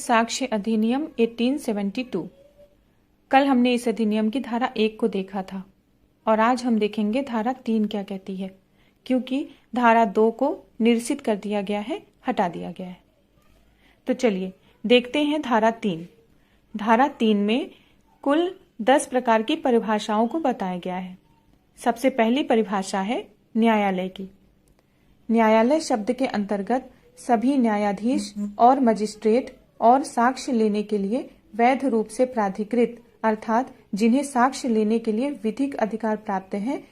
साक्ष्य अधिनियम 1872। कल हमने इस अधिनियम की धारा 1 को देखा था और आज हम देखेंगे धारा 3 क्या कहती है, क्योंकि धारा 2 को निरसित कर दिया गया है, हटा दिया गया है। तो चलिए देखते हैं धारा 3। धारा 3 में कुल 10 प्रकार की परिभाषाओं को बताया गया है। सबसे पहली परिभाषा है न्यायालय की। न्यायालय शब्द के अंतर्गत सभी न्यायाधीश और मजिस्ट्रेट और साक्ष्य लेने के लिए वैध रूप से प्राधिकृत अर्थात जिन्हें साक्ष्य लेने के लिए विधिक अधिकार प्राप्त है,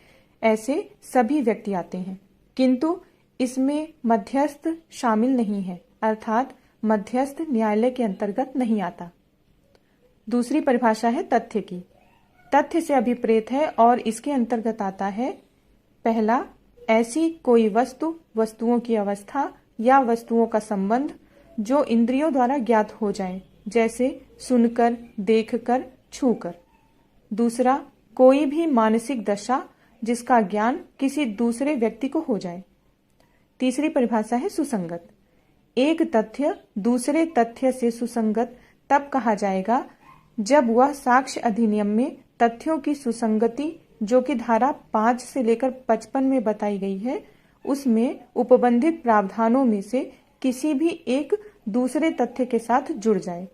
ऐसे सभी व्यक्ति आते हैं, किंतु इसमें मध्यस्थ शामिल नहीं है, अर्थात मध्यस्थ न्यायालय के अंतर्गत नहीं आता। दूसरी परिभाषा है तथ्य की। तथ्य से अभिप्रेत है और इसके अंतर्गत आता है पहला, ऐसी कोई वस्तु, वस्तुओं की अवस्था या वस्तुओं का संबंध जो इंद्रियों द्वारा ज्ञात हो जाए, जैसे सुनकर, देखकर, छूकर। दूसरा, कोई भी मानसिक दशा जिसका ज्ञान किसी दूसरे व्यक्ति को हो जाए। तीसरी परिभाषा है सुसंगत। एक तथ्य दूसरे तथ्य से सुसंगत तब कहा जाएगा जब वह साक्ष्य अधिनियम में तथ्यों की सुसंगति जो कि धारा 5 से लेकर 55 में बताई गई है, उसमें उपबंधित प्रावधानों में से किसी भी एक दूसरे तथ्य के साथ जुड़ जाए,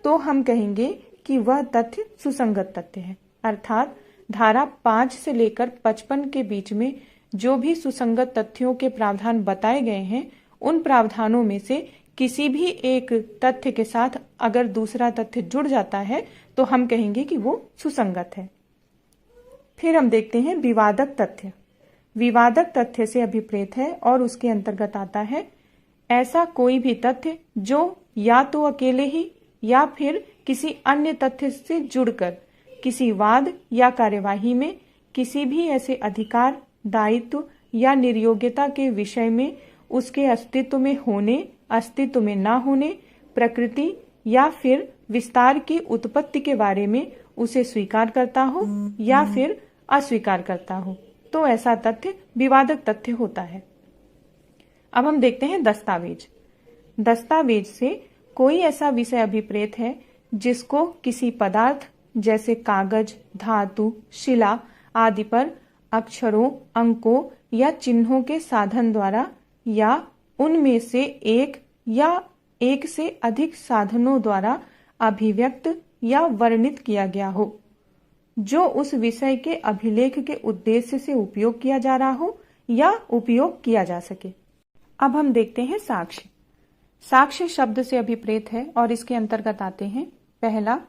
तो हम कहेंगे कि वह तथ्य सुसंगत तथ्य है। अर्थात धारा 5 से लेकर 55 के बीच में जो भी सुसंगत तथ्यों के प्रावधान बताए गए हैं, उन प्रावधानों में से किसी भी एक तथ्य के साथ अगर दूसरा तथ्य जुड़ जाता है तो हम कहेंगे कि वो सुसंगत है। फिर हम देखते हैं विवादक तथ्य। विवादक तथ्य से अभिप्रेत है और उसके अंतर्गत आता है ऐसा कोई भी तथ्य जो या तो अकेले ही या फिर किसी अन्य तथ्य से जुड़कर किसी वाद या कार्यवाही में किसी भी ऐसे अधिकार, दायित्व या निर्योग्यता के विषय में उसके अस्तित्व में होने, अस्तित्व में ना होने, प्रकृति या फिर विस्तार की उत्पत्ति के बारे में उसे स्वीकार करता हो या फिर अस्वीकार करता हो, तो ऐसा तथ्य विवादक तथ्य होता है। अब हम देखते हैं दस्तावेज। दस्तावेज से कोई ऐसा विषय अभिप्रेत है जिसको किसी पदार्थ जैसे कागज, धातु, शिला आदि पर अक्षरों, अंकों या चिन्हों के साधन द्वारा या उनमें से एक या एक से अधिक साधनों द्वारा अभिव्यक्त या वर्णित किया गया हो, जो उस विषय के अभिलेख के उद्देश्य से उपयोग किया जा रहा हो या उपयोग किया जा सके। अब हम देखते हैं साक्ष्य। साक्ष्य शब्द से अभिप्रेत है और इसके अंतर्गत आते हैं पहला,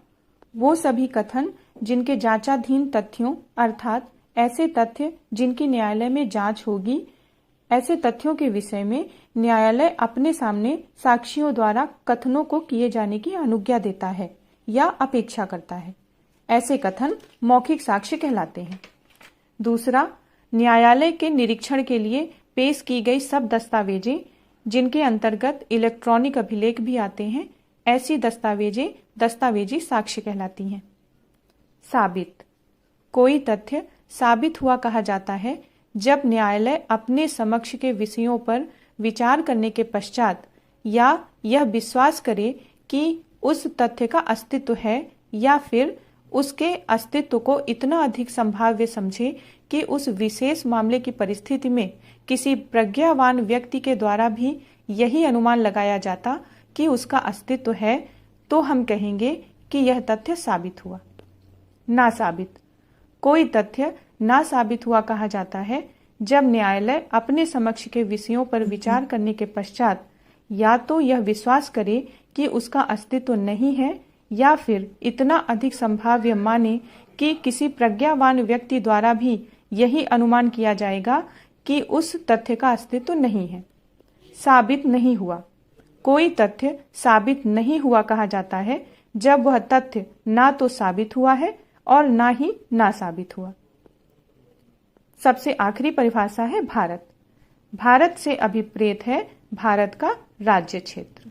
वो सभी कथन जिनके जांचाधीन तथ्यों अर्थात ऐसे तथ्य जिनकी न्यायालय में जांच होगी, ऐसे तथ्यों के विषय में न्यायालय अपने सामने साक्षियों द्वारा कथनों को किए जाने की अनुज्ञा देता है या अपेक्षा करता है। ऐसे कथन मौखिक साक्ष्य कहलाते हैं। दूसरा, न्यायालय के निरीक्षण के लिए पेश की गई सब दस्तावेजें जिनके अंतर्गत इलेक्ट्रॉनिक अभिलेख भी आते हैं, ऐसी दस्तावेजें दस्तावेजी साक्ष्य कहलाती हैं। साबित। कोई तथ्य साबित हुआ कहा जाता है जब न्यायालय अपने समक्ष के विषयों पर विचार करने के पश्चात या यह विश्वास करे कि उस तथ्य का अस्तित्व है या फिर उसके अस्तित्व को इतना अधिक संभाव्य समझे कि उस विशेष मामले की परिस्थिति में किसी प्रज्ञावान व्यक्ति के द्वारा भी यही अनुमान लगाया जाता कि उसका अस्तित्व है, तो हम कहेंगे कि यह तथ्य साबित हुआ। ना साबित। कोई तथ्य ना साबित हुआ कहा जाता है जब न्यायालय अपने समक्ष के विषयों पर विचार करने के पश्चात या तो यह विश्वास करे कि उसका अस्तित्व नहीं है या फिर इतना अधिक संभाव्य माने कि किसी प्रज्ञावान व्यक्ति द्वारा भी यही अनुमान किया जाएगा कि उस तथ्य का अस्तित्व नहीं है। साबित नहीं हुआ। कोई तथ्य साबित नहीं हुआ कहा जाता है जब वह तथ्य ना तो साबित हुआ है और ना ही ना साबित हुआ। सबसे आखिरी परिभाषा है भारत। भारत से अभिप्रेत है भारत का राज्य क्षेत्र।